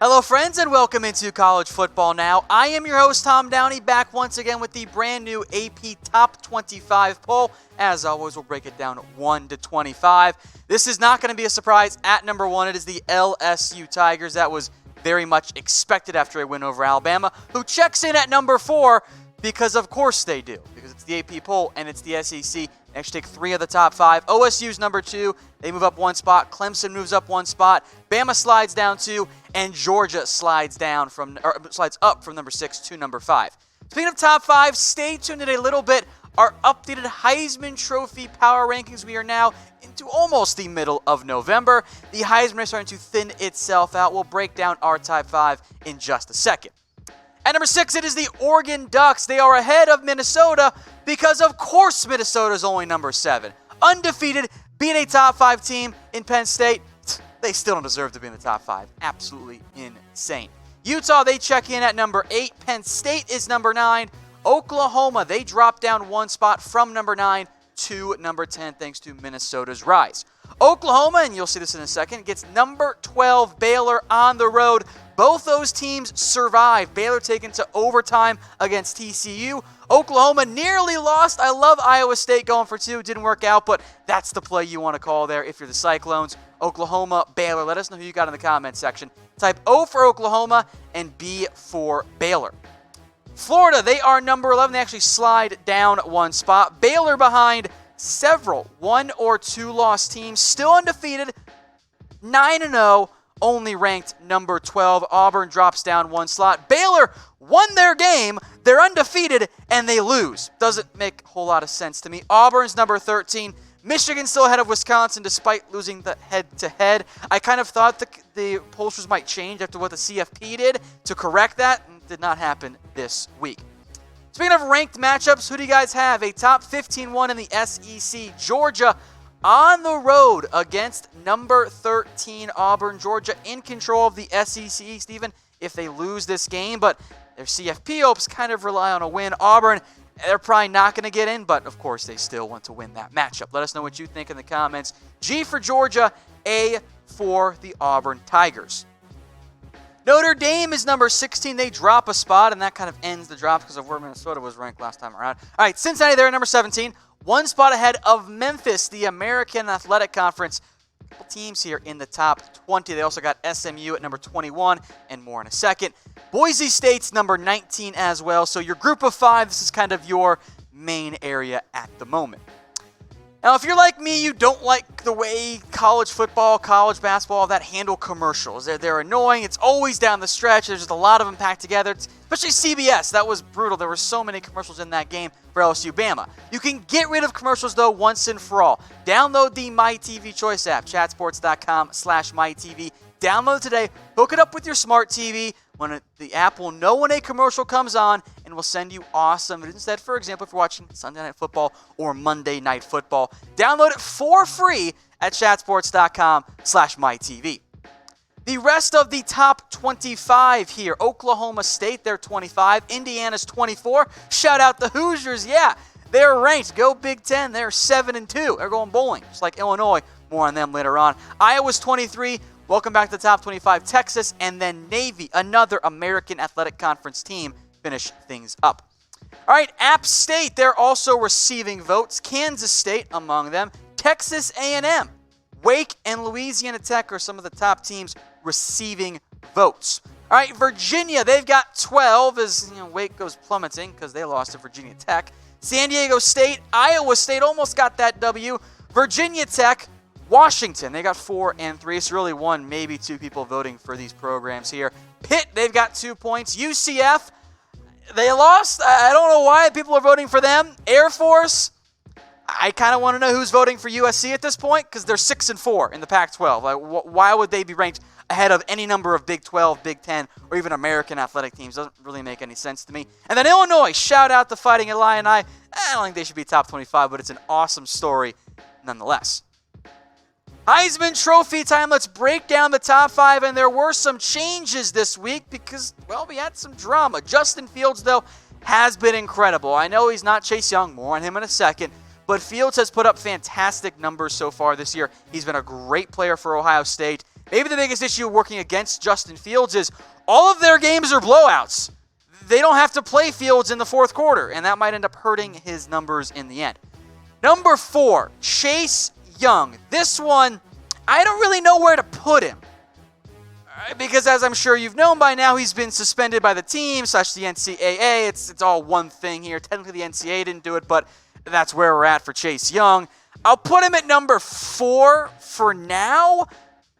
Hello friends and welcome into College Football Now. I am your host Tom Downey, back once again with the brand new AP Top 25 poll. As always, we'll break it down 1 to 25. This is not going to be a surprise. At number 1, it is the LSU Tigers. That was very much expected after a win over Alabama, who checks in at number 4 because of course they do, because it's the AP poll and it's the SEC. They actually take 3 of the top 5. OSU's number 2. They move up 1 spot. Clemson moves up 1 spot. Bama slides down 2, and Georgia slides up from number 6 to number 5. Speaking of top 5, stay tuned in a little bit. Our updated Heisman Trophy power rankings. We are now into almost the middle of November. The Heisman is starting to thin itself out. We'll break down our top 5 in just a second. At number 6, it is the Oregon Ducks. They are ahead of Minnesota because, of course, Minnesota is only number 7. Undefeated, beat a top 5 team in Penn State. They still don't deserve to be in the top 5. Absolutely insane. Utah, they check in at number 8. Penn State is number 9. Oklahoma, they drop down 1 spot from number 9 to number 10 thanks to Minnesota's rise. Oklahoma, and you'll see this in a second, gets number 12 Baylor on the road. Both those teams survive. Baylor taken to overtime against TCU. Oklahoma nearly lost. I love Iowa State going for 2. Didn't work out, but that's the play you want to call there if you're the Cyclones. Oklahoma, Baylor. Let us know who you got in the comments section. Type O for Oklahoma and B for Baylor. Florida, they are number 11. They actually slide down 1 spot. Baylor behind several 1 or 2 loss teams. Still undefeated. 9-0. Only ranked number 12. Auburn drops down 1 slot. Baylor won their game. They're undefeated, and they lose. Doesn't make a whole lot of sense to me. Auburn's number 13. Michigan still ahead of Wisconsin despite losing the head-to-head. I kind of thought the pollsters might change after what the CFP did to correct that. Did not happen this week. Speaking of ranked matchups, who do you guys have? A top 15 one in the SEC. Georgia on the road against number 13 Auburn. Georgia in control of the SEC East, even if they lose this game, but their CFP hopes kind of rely on a win. Auburn, they're probably not going to get in, but of course they still want to win that matchup. Let us know what you think in the comments. G for Georgia, A for the Auburn Tigers. Notre Dame is number 16. They drop a spot, and that kind of ends the drop because of where Minnesota was ranked last time around. All right, Cincinnati, they're at number 17. 1 spot ahead of Memphis, the American Athletic Conference. A couple teams here in the top 20. They also got SMU at number 21, and more in a second. Boise State's number 19 as well. So your group of 5, this is kind of your main area at the moment. Now, if you're like me, you don't like the way college football, college basketball, all that handle commercials. They're annoying. It's always down the stretch. There's just a lot of them packed together. Especially CBS. That was brutal. There were so many commercials in that game for LSU Bama. You can get rid of commercials, though, once and for all. Download the MyTV Choice app, chatsports.com/MyTV. Download today. Hook it up with your smart TV. The app will know when a commercial comes on and will send you awesome. Instead, for example, if you're watching Sunday Night Football or Monday Night Football, download it for free at chatsports.com/MyTV. The rest of the top 25 here. Oklahoma State, they're 25. Indiana's 24. Shout out the Hoosiers. Yeah, they're ranked. Go Big Ten. They're 7-2. They're going bowling, just like Illinois. More on them later on. Iowa's 23. Welcome back to the top 25. Texas, and then Navy, another American Athletic Conference team, finish things up. All right, App State, they're also receiving votes. Kansas State among them. Texas A&M, Wake, and Louisiana Tech are some of the top teams receiving votes. All right, Virginia, they've got 12 as Wake goes plummeting because they lost to Virginia Tech. San Diego State, Iowa State almost got that W. Virginia Tech, Washington, they got 4 and 3. It's really 1, maybe 2 people voting for these programs here. Pitt, they've got 2 points. UCF, they lost. I don't know why people are voting for them. Air Force, I kind of want to know who's voting for USC at this point because they're 6-4 in the Pac-12. Like, why would they be ranked ahead of any number of Big 12, Big 10, or even American athletic teams? Doesn't really make any sense to me. And then Illinois, shout out to Fighting Illini. I don't think they should be top 25, but it's an awesome story nonetheless. Heisman Trophy time. Let's break down the top 5, and there were some changes this week because, well, we had some drama. Justin Fields, though, has been incredible. I know he's not Chase Young. More on him in a second. But Fields has put up fantastic numbers so far this year. He's been a great player for Ohio State. maybe the biggest issue working against Justin Fields is all of their games are blowouts. They don't have to play Fields in the fourth quarter, and that might end up hurting his numbers in the end. Number 4, Chase Young. This one, I don't really know where to put him. Because as I'm sure you've known by now, he's been suspended by the team / the NCAA. It's all one thing here. Technically, the NCAA didn't do it, but that's where we're at for Chase Young. I'll put him at number 4 for now,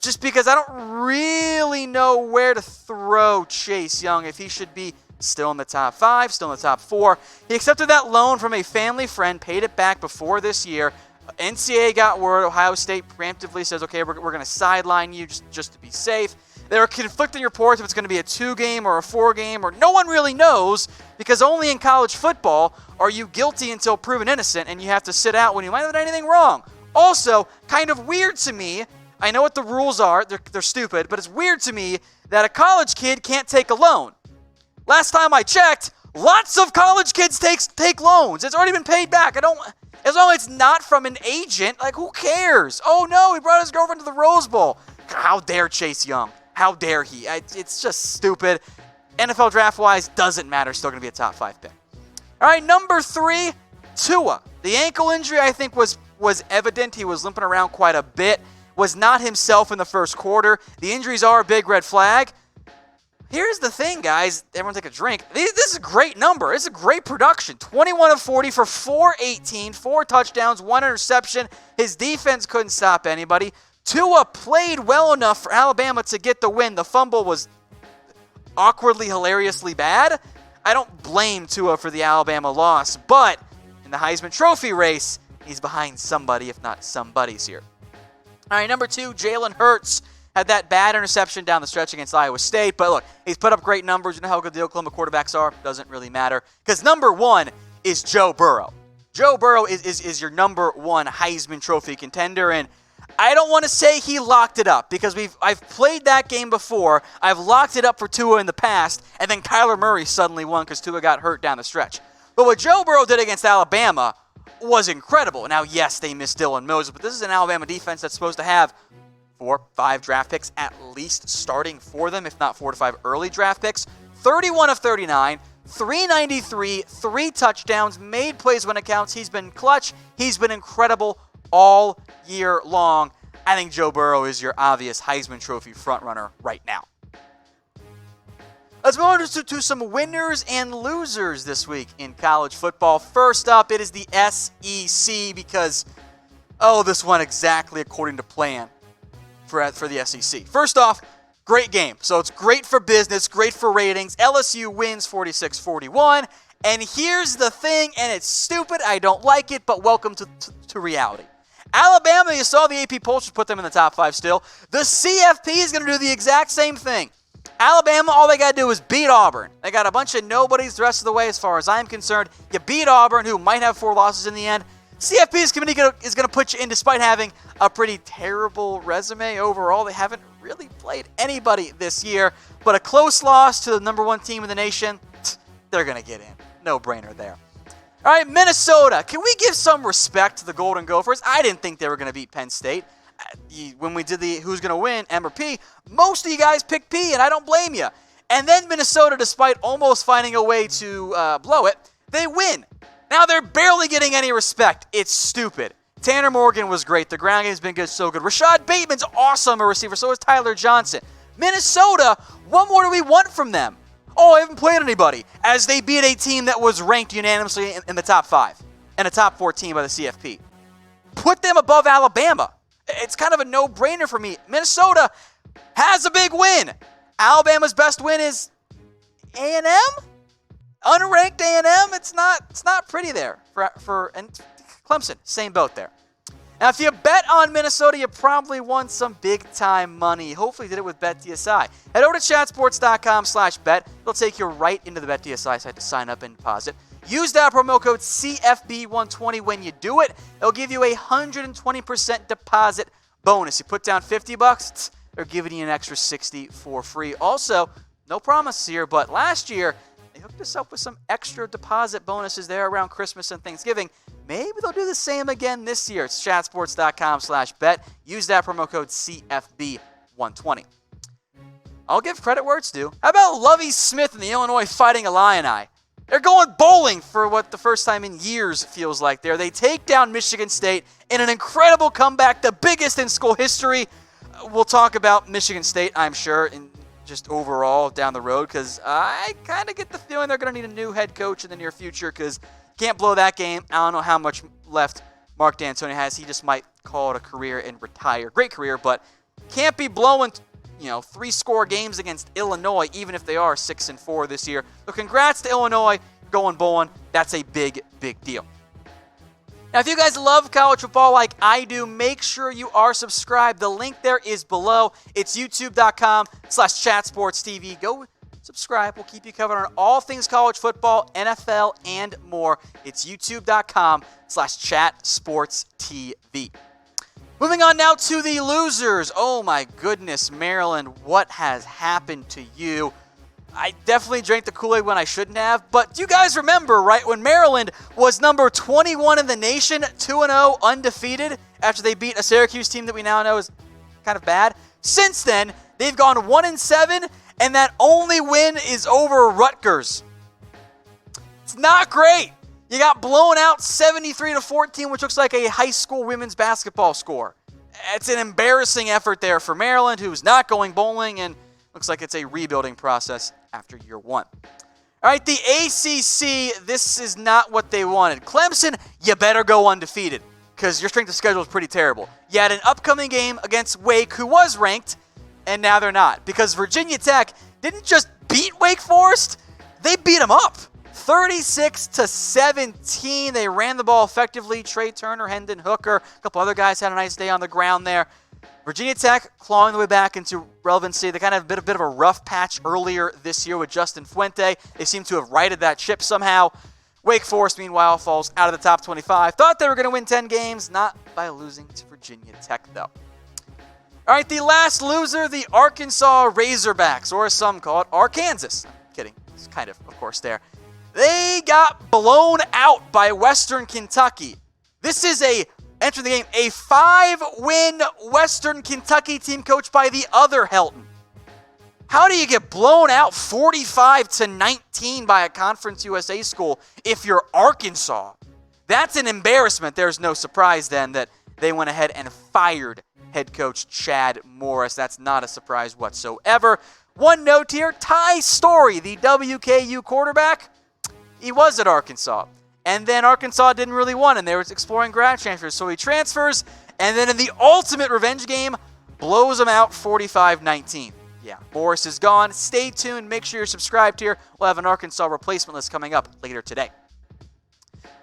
just because I don't really know where to throw Chase Young, if he should be still in the top 5, still in the top 4. He accepted that loan from a family friend, paid it back before this year. NCAA got word. Ohio State preemptively says, okay, we're going to sideline you just to be safe. There are conflicting reports if it's going to be a 2-game or a 4-game, or no one really knows, because only in college football are you guilty until proven innocent, and you have to sit out when you might have done anything wrong. Also, kind of weird to me, I know what the rules are, they're stupid, but it's weird to me that a college kid can't take a loan. Last time I checked, lots of college kids take loans. It's already been paid back. As long as it's not from an agent, like, who cares? Oh no, he brought his girlfriend to the Rose Bowl. How dare Chase Young? How dare he? It's just stupid. NFL draft-wise, doesn't matter. Still going to be a top 5 pick. All right, number 3, Tua. The ankle injury, I think, was evident. He was limping around quite a bit. Was not himself in the first quarter. The injuries are a big red flag. Here's the thing, guys. Everyone take a drink. This is a great number. It's a great production. 21 of 40 for 418, 4 touchdowns, 1 interception. His defense couldn't stop anybody. Tua played well enough for Alabama to get the win. The fumble was awkwardly, hilariously bad. I don't blame Tua for the Alabama loss, but in the Heisman Trophy race, he's behind somebody, if not somebody's here. All right, number 2, Jalen Hurts had that bad interception down the stretch against Iowa State, but look, he's put up great numbers. You know how good the Oklahoma quarterbacks are? Doesn't really matter, because number 1 is Joe Burrow. Joe Burrow is your number 1 Heisman Trophy contender, and I don't want to say he locked it up, because I've played that game before. I've locked it up for Tua in the past, and then Kyler Murray suddenly won because Tua got hurt down the stretch. But what Joe Burrow did against Alabama was incredible. Now, yes, they missed Dylan Moses, but this is an Alabama defense that's supposed to have 4, 5 draft picks at least starting for them, if not 4 to 5 early draft picks. 31 of 39, 393, 3 touchdowns, made plays when it counts. He's been clutch. He's been incredible all year long. I think Joe Burrow is your obvious Heisman Trophy frontrunner right now. Let's move on to some winners and losers this week in college football. First up, it is the SEC, because, this went exactly according to plan for the SEC. First off, great game. So it's great for business, great for ratings. LSU wins 46-41. And here's the thing, and it's stupid, I don't like it, but welcome to reality. Alabama, you saw the AP poll, should put them in the top 5 still. The CFP is going to do the exact same thing. Alabama, all they got to do is beat Auburn. They got a bunch of nobodies the rest of the way as far as I'm concerned. You beat Auburn, who might have 4 losses in the end. CFP's committee is going to put you in despite having a pretty terrible resume overall. They haven't really played anybody this year, but a close loss to the number 1 team in the nation, they're going to get in. No brainer there. All right, Minnesota. Can we give some respect to the Golden Gophers? I didn't think they were going to beat Penn State. When we did the who's going to win, M or P, most of you guys picked P, and I don't blame you. And then Minnesota, despite almost finding a way to blow it, they win. Now they're barely getting any respect. It's stupid. Tanner Morgan was great. The ground game's been good, so good. Rashad Bateman's awesome a receiver. So is Tyler Johnson. Minnesota, what more do we want from them? I haven't played anybody. As they beat a team that was ranked unanimously in the top 5 and a top 4 team by the CFP. Put them above Alabama. It's kind of a no-brainer for me. Minnesota has a big win. Alabama's best win is A&M? Unranked A&M? It's not pretty there and Clemson, same boat there. Now, if you bet on Minnesota, you probably won some big-time money. Hopefully, you did it with BetDSI. Head over to chatsports.com/bet. It'll take you right into the BetDSI site to sign up and deposit. Use that promo code CFB120 when you do it. It'll give you a 120% deposit bonus. You put down $50, they're giving you an extra $60 for free. Also, no promise here, but last year, they hooked us up with some extra deposit bonuses there around Christmas and Thanksgiving. Maybe they'll do the same again this year. It's chatsports.com/bet. Use that promo code CFB120. 120. I'll give credit where it's due. How about Lovie Smith and the Illinois Fighting Illini? They're going bowling for what the first time in years feels like there. They take down Michigan State in an incredible comeback, the biggest in school history. We'll talk about Michigan State, I'm sure, in just overall down the road, because I kind of get the feeling they're going to need a new head coach in the near future, because can't blow that game. I don't know how much left Mark D'Antoni has. He just might call it a career and retire. Great career, but can't be blowing 3-score games against Illinois, even if they are 6-4 this year. So congrats to Illinois going bowling. That's a big, big deal. Now, if you guys love college football like I do, make sure you are subscribed. The link there is below. It's youtube.com/chatsportstv. Go subscribe. We'll keep you covered on all things college football, NFL, and more. It's youtube.com/chatsportstv. Moving on now to the losers. Oh my goodness, Maryland, what has happened to you? I definitely drank the Kool-Aid when I shouldn't have, but do you guys remember, right, when Maryland was number 21 in the nation, 2-0, undefeated, after they beat a Syracuse team that we now know is kind of bad? Since then, they've gone 1-7, and that only win is over Rutgers. It's not great. You got blown out 73-14, which looks like a high school women's basketball score. It's an embarrassing effort there for Maryland, who's not going bowling, and looks like it's a rebuilding process after year one. All right, the ACC, this is not what they wanted. Clemson, you better go undefeated, because your strength of schedule is pretty terrible. You had an upcoming game against Wake, who was ranked, and now they're not, because Virginia Tech didn't just beat Wake Forest, they beat them up. 36-17. They ran the ball effectively. Trey Turner, Hendon Hooker, a couple other guys had a nice day on the ground there. Virginia Tech clawing the way back into relevancy. They kind of had a bit of a rough patch earlier this year with Justin Fuente. They seem to have righted that ship somehow. Wake Forest, meanwhile, falls out of the top 25. Thought they were going to win 10 games, not by losing to Virginia Tech, though. All right, the last loser, the Arkansas Razorbacks, or as some call it, Arkansas. I'm kidding. It's kind of course, there. They got blown out by Western Kentucky. This is entering the game, a 5-win Western Kentucky team coached by the other Helton. How do you get blown out 45-19 by a Conference USA school if you're Arkansas? That's an embarrassment. There's no surprise then that they went ahead and fired head coach Chad Morris. That's not a surprise whatsoever. One note here, Ty Story, the WKU quarterback, he was at Arkansas. And then Arkansas didn't really want him. They were exploring grad transfers. So he transfers, and then in the ultimate revenge game, blows them out 45-19. Yeah, Morris is gone. Stay tuned. Make sure you're subscribed here. We'll have an Arkansas replacement list coming up later today.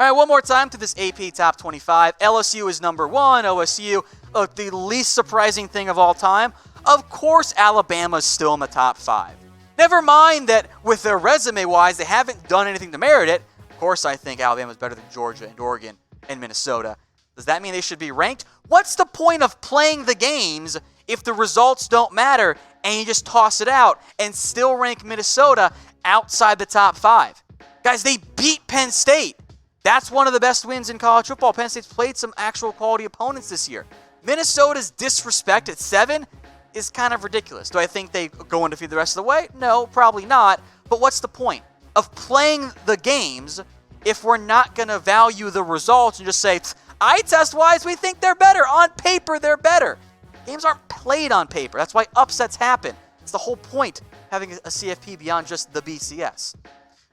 All right, one more time to this AP Top 25. LSU is number 1. OSU, look, the least surprising thing of all time. Of course, Alabama's still in the top 5. Never mind that with their resume-wise, they haven't done anything to merit it. Of course, I think Alabama's better than Georgia and Oregon and Minnesota. Does that mean they should be ranked? What's the point of playing the games if the results don't matter and you just toss it out and still rank Minnesota outside the top 5? Guys, they beat Penn State. That's one of the best wins in college football. Penn State's played some actual quality opponents this year. Minnesota's disrespect at 7 is kind of ridiculous. Do I think they go undefeated the rest of the way? No, probably not. But what's the point of playing the games if we're not going to value the results and just say, eye test-wise, we think they're better. On paper, they're better. Games aren't played on paper. That's why upsets happen. It's the whole point having a CFP beyond just the BCS.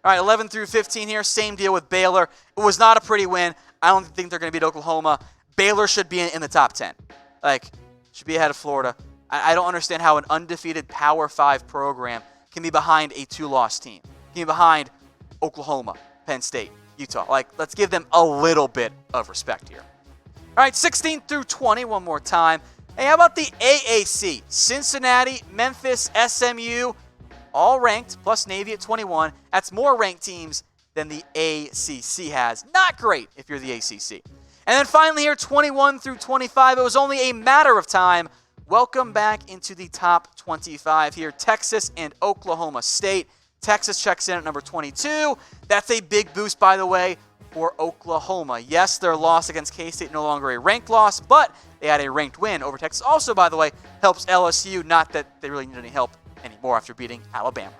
All right, 11 through 15 here. Same deal with Baylor. It was not a pretty win. I don't think they're going to beat Oklahoma. Baylor should be in the top 10. Should be ahead of Florida. I don't understand how an undefeated Power 5 program can be behind a 2-loss team. Can be behind Oklahoma, Penn State, Utah. Let's give them a little bit of respect here. All right, 16 through 20, one more time. Hey, how about the AAC? Cincinnati, Memphis, SMU, all ranked, plus Navy at 21. That's more ranked teams than the ACC has. Not great if you're the ACC. And then finally here, 21 through 25, it was only a matter of time. Welcome back into the top 25 here. Texas and Oklahoma State. Texas checks in at number 22. That's a big boost, by the way, for Oklahoma. Yes, their loss against K-State no longer a ranked loss, but they had a ranked win over Texas. Also, by the way, helps LSU. Not that they really need any help anymore after beating Alabama.